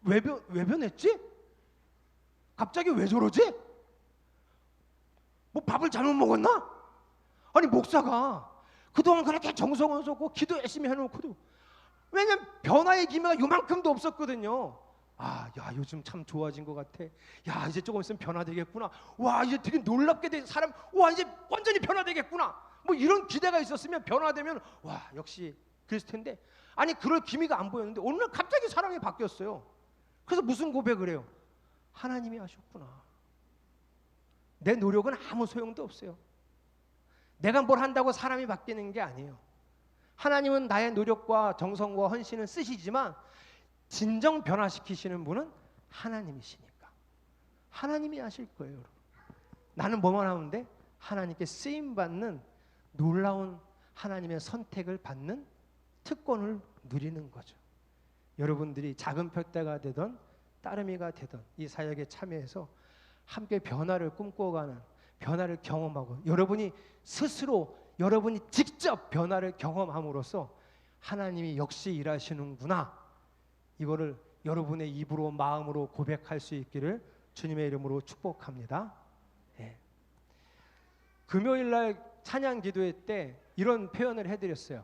왜 변했지? 갑자기 왜 저러지? 뭐 밥을 잘못 먹었나? 아니 목사가 그동안 그렇게 정성을 쏟고 기도 열심히 해놓고도, 왜냐면 변화의 기미가 요만큼도 없었거든요. 야 요즘 참 좋아진 것 같아. 야 이제 조금 있으면 변화되겠구나. 와 이제 되게 놀랍게 된 사람. 와 이제 완전히 변화되겠구나. 뭐 이런 기대가 있었으면 변화되면 와 역시 그랬을 텐데, 아니 그럴 기미가 안 보였는데 어느 날 갑자기 사람이 바뀌었어요. 그래서 무슨 고백을 해요? 하나님이 하셨구나. 내 노력은 아무 소용도 없어요. 내가 뭘 한다고 사람이 바뀌는 게 아니에요. 하나님은 나의 노력과 정성과 헌신을 쓰시지만 진정 변화시키시는 분은 하나님이시니까 하나님이 하실 거예요. 여러분. 나는 뭐만 하면 돼? 하나님께 쓰임받는 놀라운 하나님의 선택을 받는 특권을 누리는 거죠. 여러분들이 작은 표대가 되던 따르미가 되던 이 사역에 참여해서 함께 변화를 꿈꿔가는, 변화를 경험하고, 여러분이 스스로 여러분이 직접 변화를 경험함으로써 하나님이 역시 일하시는구나, 이거를 여러분의 입으로 마음으로 고백할 수 있기를 주님의 이름으로 축복합니다. 예. 금요일날 찬양 기도회 때 이런 표현을 해드렸어요.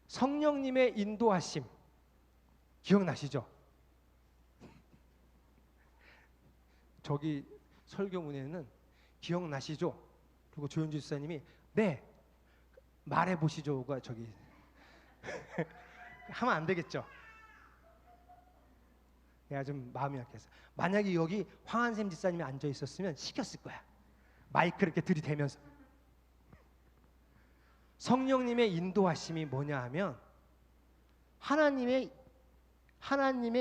성령님의 인도하심, 기억나시죠? 저기 설교문에는 기억나시죠? 그리고 조현주 집사님이 네 말해보시죠가 저기 하면 안 되겠죠? 내가 좀 마음이 약해서. 만약에 여기 황한샘 집사님이 앉아 있었으면 시켰을 거야. 마이크 이렇게 들이대면서. 성령님의 인도하심이 뭐냐 하면 하나님의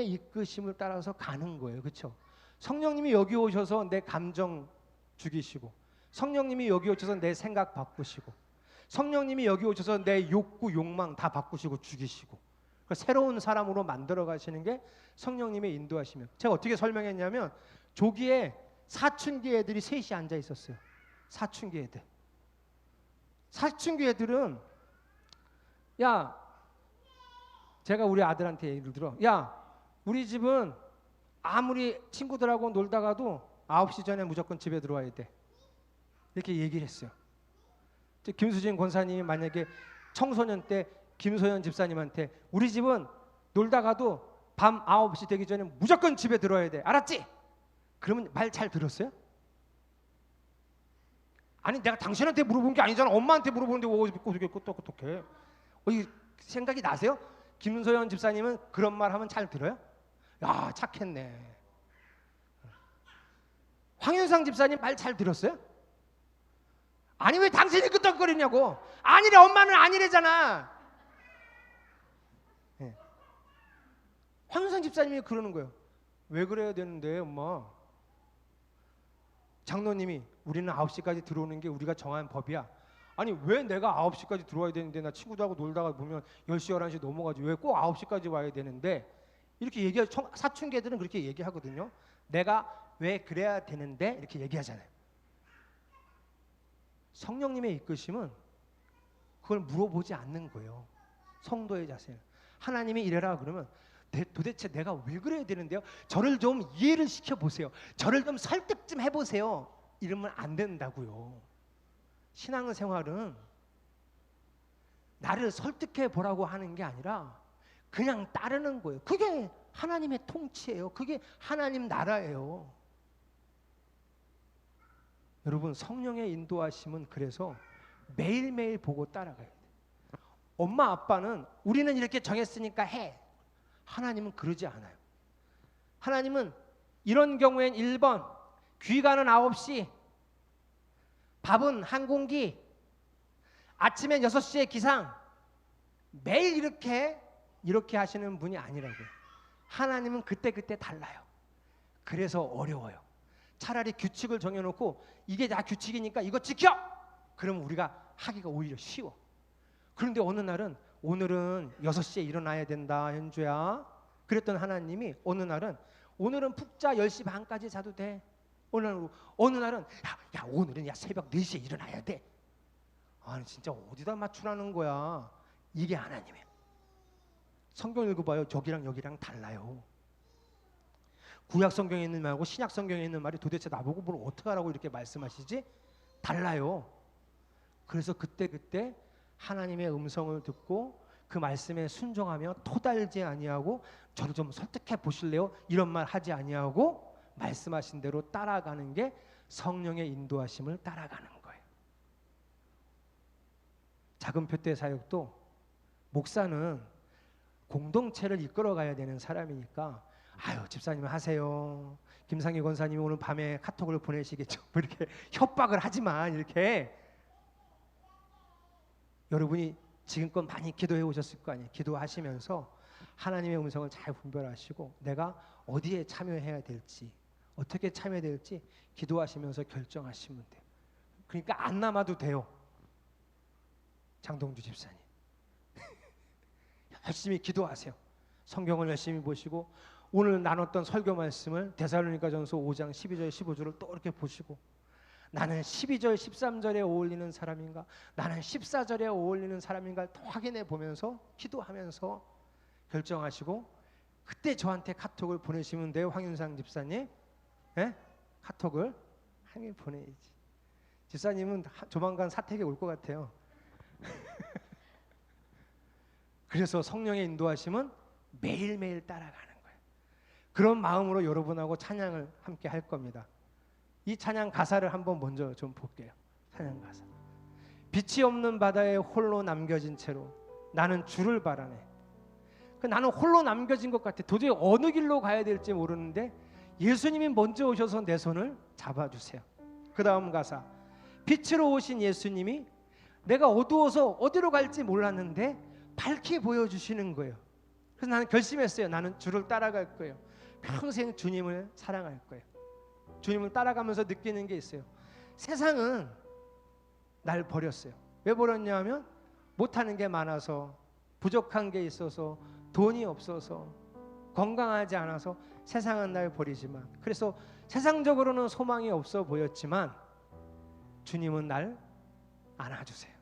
이끄심을 따라서 가는 거예요. 그렇죠? 성령님이 여기 오셔서 내 감정 죽이시고, 성령님이 여기 오셔서 내 생각 바꾸시고, 성령님이 여기 오셔서 내 욕구 욕망 다 바꾸시고 죽이시고, 새로운 사람으로 만들어 가시는 게 성령님의 인도하시면. 제가 어떻게 설명했냐면 조기에 사춘기 애들이 셋이 앉아 있었어요. 사춘기 애들은 야, 제가 우리 아들한테 예를 들어, 야, 우리 집은 아무리 친구들하고 놀다가도 9시 전에 무조건 집에 들어와야 돼, 이렇게 얘기를 했어요. 김수진 권사님이 만약에 청소년 때 김소연 집사님한테 우리 집은 놀다가도 밤 9시 되기 전에 무조건 집에 들어와야 돼, 알았지? 그러면 말 잘 들었어요? 아니 내가 당신한테 물어본 게 아니잖아, 엄마한테 물어보는데 어떻게 끄떡끄떡해? 이 생각이 나세요? 김소연 집사님은 그런 말 하면 잘 들어요? 야, 착했네. 황윤상 집사님 말 잘 들었어요? 아니 왜 당신이 끄떡거리냐고. 아니래, 엄마는 아니래잖아. 네. 황윤상 집사님이 그러는 거예요. 왜 그래야 되는데 엄마? 장로님이 우리는 9시까지 들어오는 게 우리가 정한 법이야. 아니 왜 내가 9시까지 들어와야 되는데, 나 친구들하고 놀다가 보면 10시 11시 넘어가지 왜 꼭 9시까지 와야 되는데, 이렇게 얘기하죠. 사춘기들은 그렇게 얘기하거든요. 내가 왜 그래야 되는데 이렇게 얘기하잖아요. 성령님의 이끄심은 그걸 물어보지 않는 거예요. 성도의 자세는 하나님이 이래라 그러면 도대체 내가 왜 그래야 되는데요? 저를 좀 이해를 시켜보세요. 저를 좀 설득 좀 해보세요. 이러면 안 된다고요. 신앙생활은 나를 설득해 보라고 하는 게 아니라 그냥 따르는 거예요. 그게 하나님의 통치예요. 그게 하나님 나라예요. 여러분, 성령의 인도하심은 그래서 매일매일 보고 따라가야 돼요. 엄마 아빠는 우리는 이렇게 정했으니까 해. 하나님은 그러지 않아요. 하나님은 이런 경우엔 1번 귀가는 9시, 밥은 한 공기, 아침엔 6시에 기상, 매일 이렇게 하시는 분이 아니라고요. 하나님은 그때그때 달라요. 그래서 어려워요. 차라리 규칙을 정해놓고 이게 다 규칙이니까 이거 지켜! 그러면 우리가 하기가 오히려 쉬워. 그런데 어느 날은 오늘은 6시에 일어나야 된다 현주야, 그랬던 하나님이 어느 날은 오늘은 푹 자, 10시 반까지 자도 돼. 어느 날은 야 오늘은 새벽 4시에 일어나야 돼. 아니 진짜 어디다 맞추라는 거야. 이게 하나님이에요. 성경 읽어봐요. 저기랑 여기랑 달라요. 구약 성경에 있는 말하고 신약 성경에 있는 말이 도대체 나보고 뭘 어떻게 하라고 이렇게 말씀하시지? 달라요. 그래서 그때 하나님의 음성을 듣고 그 말씀에 순종하며 토달지 아니하고 저를 좀 설득해 보실래요? 이런 말 하지 아니하고 말씀하신 대로 따라가는 게 성령의 인도하심을 따라가는 거예요. 작은 표대 사역도 목사는 공동체를 이끌어가야 되는 사람이니까 아유 집사님 하세요. 김상희 권사님이 오늘 밤에 카톡을 보내시겠죠. 뭐 이렇게 협박을 하지만 이렇게 여러분이 지금껏 많이 기도해 오셨을 거 아니에요. 기도하시면서 하나님의 음성을 잘 분별하시고 내가 어디에 참여해야 될지, 어떻게 참여해야 될지 기도하시면서 결정하시면 돼요. 그러니까 안 남아도 돼요. 장동주 집사님 열심히 기도하세요. 성경을 열심히 보시고 오늘 나눴던 설교 말씀을 데살로니가전서 5장 12절 15절을 또 이렇게 보시고 나는 12절 13절에 어울리는 사람인가, 나는 14절에 어울리는 사람인가 또 확인해 보면서 기도하면서 결정하시고 그때 저한테 카톡을 보내시면 돼요. 황윤상 집사님, 네? 카톡을 항상 보내야지. 집사님은 조만간 사택에 올 것 같아요. 그래서 성령의 인도하심은 매일매일 따라가는 거예요. 그런 마음으로 여러분하고 찬양을 함께 할 겁니다. 이 찬양 가사를 한번 먼저 좀 볼게요. 찬양 가사. 빛이 없는 바다에 홀로 남겨진 채로 나는 주를 바라네. 나는 홀로 남겨진 것 같아. 도저히 어느 길로 가야 될지 모르는데 예수님이 먼저 오셔서 내 손을 잡아주세요. 그 다음 가사. 빛으로 오신 예수님이 내가 어두워서 어디로 갈지 몰랐는데 밝게 보여주시는 거예요. 그래서 나는 결심했어요. 나는 주를 따라갈 거예요. 평생 주님을 사랑할 거예요. 주님을 따라가면서 느끼는 게 있어요. 세상은 날 버렸어요. 왜 버렸냐 하면 못하는 게 많아서, 부족한 게 있어서, 돈이 없어서, 건강하지 않아서 세상은 날 버리지만, 그래서 세상적으로는 소망이 없어 보였지만 주님은 날 안아주세요.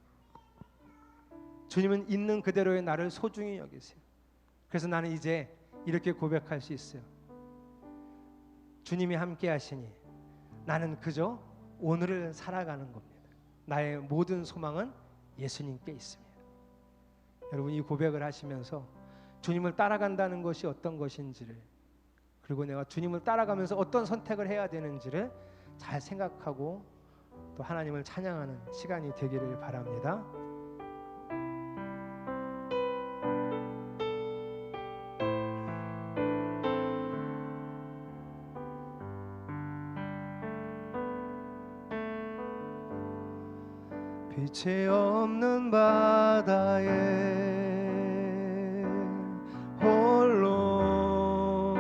주님은 있는 그대로의 나를 소중히 여기세요. 그래서 나는 이제 이렇게 고백할 수 있어요. 주님이 함께 하시니 나는 그저 오늘을 살아가는 겁니다. 나의 모든 소망은 예수님께 있습니다. 여러분, 이 고백을 하시면서 주님을 따라간다는 것이 어떤 것인지를, 그리고 내가 주님을 따라가면서 어떤 선택을 해야 되는지를 잘 생각하고 또 하나님을 찬양하는 시간이 되기를 바랍니다. 빛이 없는 바다에 홀로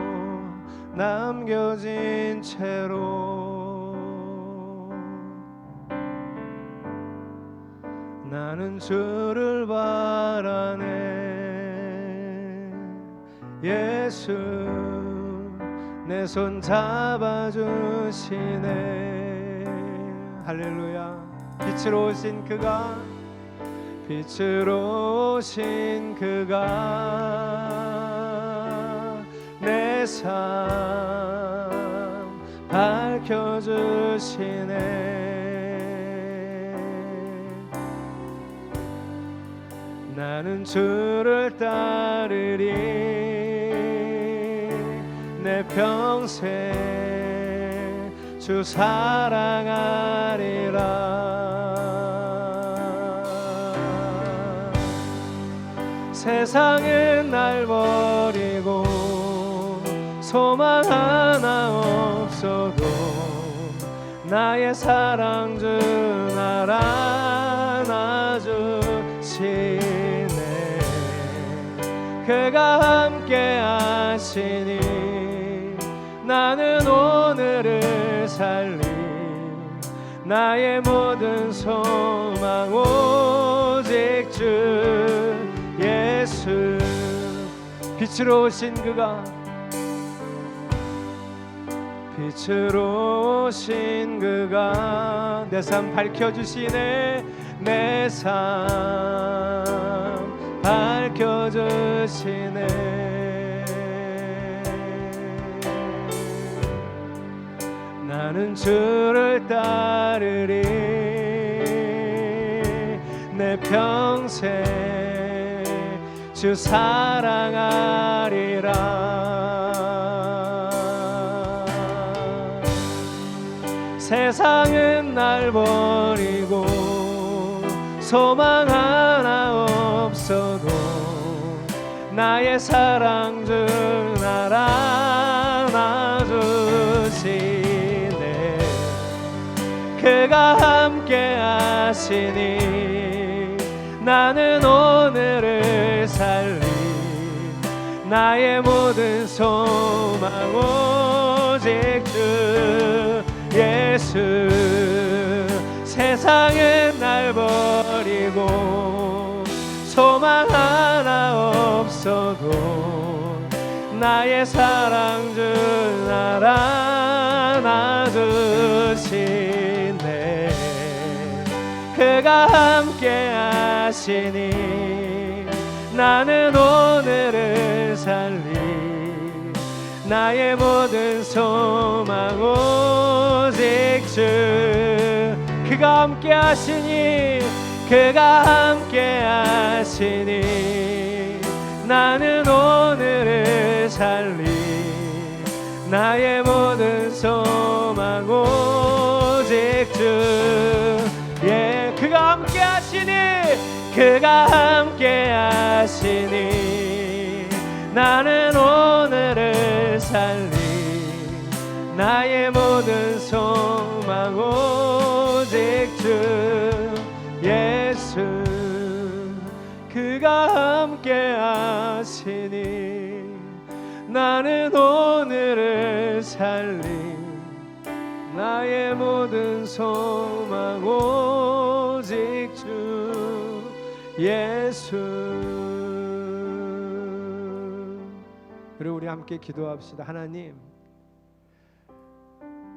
남겨진 채로 나는 주를 바라네. 예수 내 손 잡아주시네. 할렐루야. 빛으로 오신 그가, 빛으로 오신 그가 내 삶 밝혀주시네. 나는 주를 따르리. 내 평생 주 사랑하리라. 세상은 날 버리고 소망 하나 없어도 나의 사랑 주 날 안아주시네. 그가 함께 하시니 나는 오늘을 살리. 나의 모든 소망 오직 주 예수. 빛으로 오신 그가, 빛으로 오신 그가 내 삶 밝혀주시네. 내 삶 밝혀주시네. 나는 주를 따르리. 내 평생 주 사랑하리라. 세상은 날 버리고 소망 하나 없어도 나의 사랑 주 날 안아주시네. 그가 함께 하시니 나는 오늘을 살리. 나의 모든 소망 오직 주 예수. 세상은 날 버리고 소망 하나 없어도 나의 사랑 주 알아놔주시네. 그가 함께 하시니 나는 오늘을 살리. 나의 모든 소망 오직 주. 그가 함께 하시니 그가 함께 하시니 나는 오늘을 살리. 나의 모든 소망 오직 주. 예, 그가 함께 하시니 그가 함께 하시니 나는 오늘을 살리. 나의 모든 소망 오직 주 예수. 그가 함께 하시니 나는 오늘을 살리. 나의 모든 소망 오직 주 예수. 그리고 우리 함께 기도합시다. 하나님,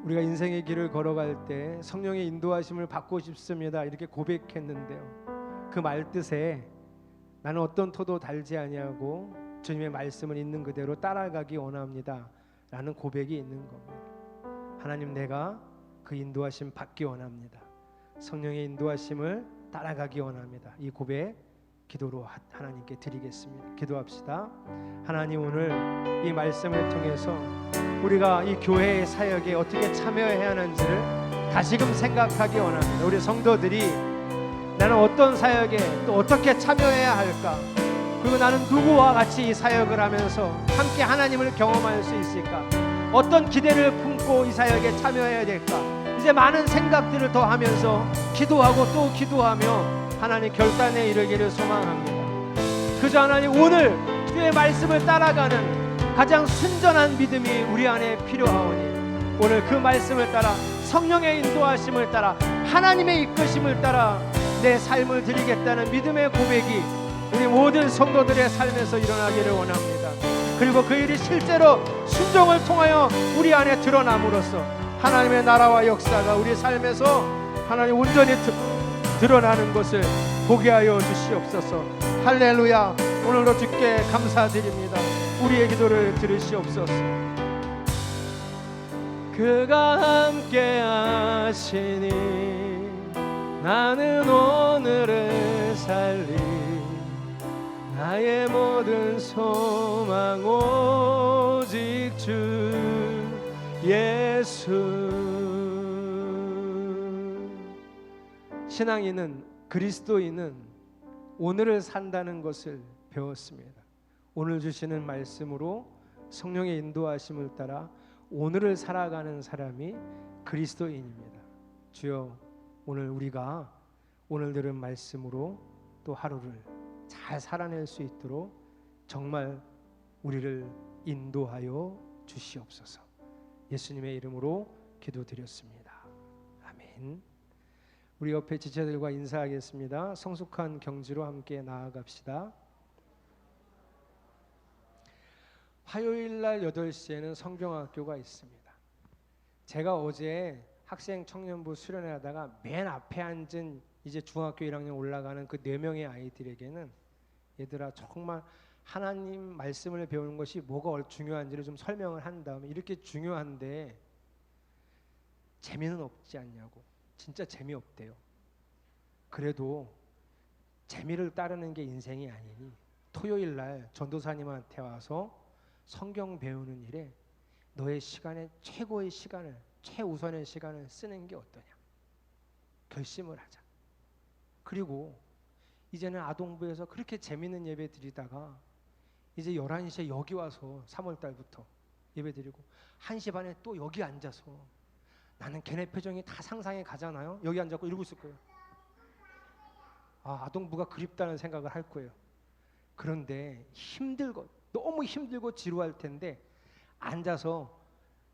우리가 인생의 길을 걸어갈 때 성령의 인도하심을 받고 싶습니다 이렇게 고백했는데요, 그 말뜻에 나는 어떤 토도 달지 아니하고 주님의 말씀을 있는 그대로 따라가기 원합니다 라는 고백이 있는 겁니다. 하나님, 내가 그 인도하심 받기 원합니다. 성령의 인도하심을 따라가기 원합니다. 이 고백 기도로 하나님께 드리겠습니다. 기도합시다. 하나님, 오늘 이 말씀을 통해서 우리가 이 교회의 사역에 어떻게 참여해야 하는지를 다시금 생각하기 원합니다. 우리 성도들이 나는 어떤 사역에 또 어떻게 참여해야 할까, 그리고 나는 누구와 같이 이 사역을 하면서 함께 하나님을 경험할 수 있을까, 어떤 기대를 품고 이 사역에 참여해야 될까, 이제 많은 생각들을 더 하면서 기도하고 또 기도하며 하나님 결단에 이르기를 소망합니다. 그저 하나님, 오늘 주의 말씀을 따라가는 가장 순전한 믿음이 우리 안에 필요하오니 오늘 그 말씀을 따라 성령의 인도하심을 따라 하나님의 이끄심을 따라 내 삶을 드리겠다는 믿음의 고백이 우리 모든 성도들의 삶에서 일어나기를 원합니다. 그리고 그 일이 실제로 순종을 통하여 우리 안에 드러남으로써 하나님의 나라와 역사가 우리 삶에서 하나님 온전히 드러나는 것을 보게 하여 주시옵소서. 할렐루야. 오늘도 주께 감사드립니다. 우리의 기도를 들으시옵소서. 그가 함께 하시니 나는 오늘을 살리. 나의 모든 소망 오직 주 예수. 신앙인은, 그리스도인은 오늘을 산다는 것을 배웠습니다. 오늘 주시는 말씀으로 성령의 인도하심을 따라 오늘을 살아가는 사람이 그리스도인입니다. 주여, 오늘 우리가 오늘 들은 말씀으로 또 하루를 잘 살아낼 수 있도록 정말 우리를 인도하여 주시옵소서. 예수님의 이름으로 기도드렸습니다. 아멘. 우리 옆에 지체들과 인사하겠습니다. 성숙한 경지로 함께 나아갑시다. 화요일 날 8시에는 성경학교가 있습니다. 제가 어제 학생 청년부 수련회 하다가 맨 앞에 앉은 이제 중학교 1학년 올라가는 그 4명의 아이들에게는, 얘들아, 정말 하나님 말씀을 배우는 것이 뭐가 중요한지를 좀 설명을 한 다음에, 이렇게 중요한데 재미는 없지 않냐고. 진짜 재미없대요. 그래도 재미를 따르는 게 인생이 아니니 토요일 날 전도사님한테 와서 성경 배우는 일에 너의 시간에 최고의 시간을, 최우선의 시간을 쓰는 게 어떠냐, 결심을 하자. 그리고 이제는 아동부에서 그렇게 재밌는 예배 드리다가 이제 11시에 여기 와서 3월달부터 예배 드리고 1시 반에 또 여기 앉아서, 나는 걔네 표정이 다 상상이 가잖아요. 여기 앉아서 이러고 있을 거예요. 아동부가 그립다는 생각을 할 거예요. 그런데 너무 힘들고 지루할 텐데 앉아서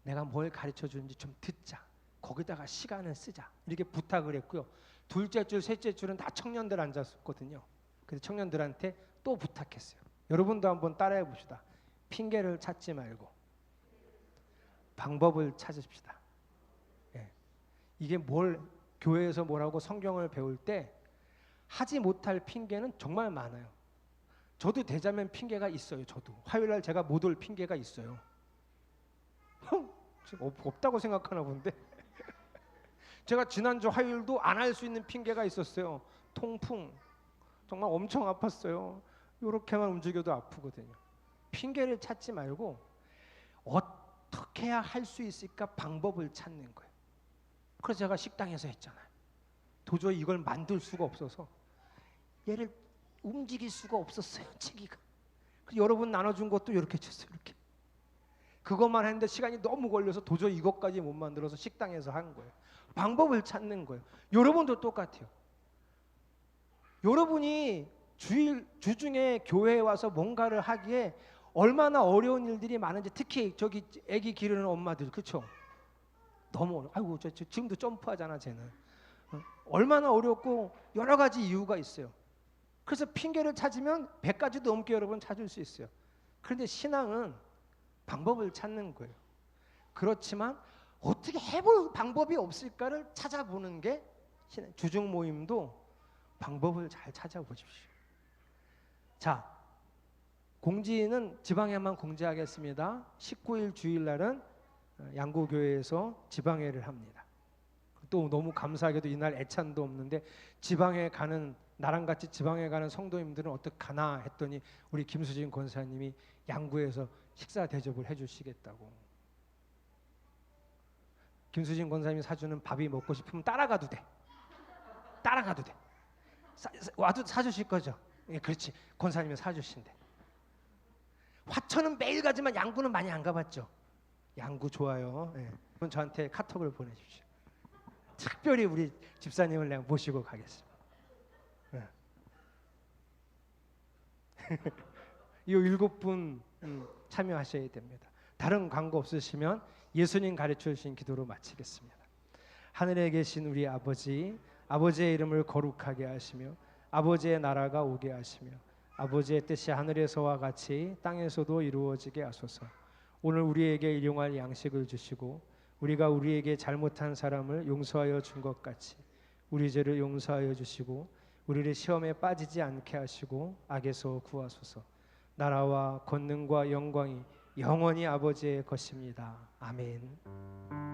내가 뭘 가르쳐 주는지 좀 듣자. 거기다가 시간을 쓰자 이렇게 부탁을 했고요. 둘째 줄, 셋째 줄은 다 청년들 앉았었거든요. 그래서 청년들한테 또 부탁했어요. 여러분도 한번 따라해 봅시다. 핑계를 찾지 말고 방법을 찾읍시다. 예. 이게 뭘 교회에서 뭐라고 성경을 배울 때 하지 못할 핑계는 정말 많아요. 저도 대자면 핑계가 있어요. 저도 화요일날 제가 못 올 핑계가 있어요. 없다고 생각하나 본데 제가 지난주 화요일도 안 할 수 있는 핑계가 있었어요. 통풍 정말 엄청 아팠어요. 이렇게만 움직여도 아프거든요. 핑계를 찾지 말고 어떻게 해야 할 수 있을까 방법을 찾는 거예요. 그래서 제가 식당에서 했잖아요. 도저히 이걸 만들 수가 없어서 얘를 움직일 수가 없었어요. 치기가. 여러분 나눠준 것도 이렇게 쳤어요. 이렇게. 그것만 했는데 시간이 너무 걸려서 도저히 이것까지 못 만들어서 식당에서 한 거예요. 방법을 찾는 거예요. 여러분도 똑같아요. 여러분이 주중에 교회에 와서 뭔가를 하기에 얼마나 어려운 일들이 많은지, 특히 저기 아기 기르는 엄마들, 그렇죠? 너무 아이고 저 지금도 점프하잖아 쟤는. 얼마나 어렵고 여러 가지 이유가 있어요. 그래서 핑계를 찾으면 100가지도 넘게 여러분 찾을 수 있어요. 그런데 신앙은 방법을 찾는 거예요. 그렇지만 어떻게 해볼 방법이 없을까를 찾아보는 게 주중 모임도 방법을 잘 찾아보십시오. 자, 공지는 지방회만 공지하겠습니다. 19일 주일날은 양구교회에서 지방회를 합니다. 또 너무 감사하게도 이날 애찬도 없는데 지방회 가는, 나랑 같이 지방회 가는 성도님들은 어떡하나 했더니 우리 김수진 권사님이 양구에서 식사 대접을 해주시겠다고. 김수진 권사님이 사주는 밥이 먹고 싶으면 따라가도 돼. 따라가도 돼. 와도 사주실 거죠? 예, 그렇지. 권사님이 사주신대. 화천은 매일 가지만 양구는 많이 안 가봤죠? 양구 좋아요. 예. 그럼 저한테 카톡을 보내주십시오. 특별히 우리 집사님을 내가 모시고 가겠습니다. 예. 이 7분 참여하셔야 됩니다. 다른 광고 없으시면 예수님 가르쳐 주신 기도로 마치겠습니다. 하늘에 계신 우리 아버지, 아버지의 이름을 거룩하게 하시며 아버지의 나라가 오게 하시며 아버지의 뜻이 하늘에서와 같이 땅에서도 이루어지게 하소서. 오늘 우리에게 일용할 양식을 주시고 우리가 우리에게 잘못한 사람을 용서하여 준 것 같이 우리 죄를 용서하여 주시고 우리를 시험에 빠지지 않게 하시고 악에서 구하소서. 나라와 권능과 영광이 영원히 아버지의 것입니다. 아멘.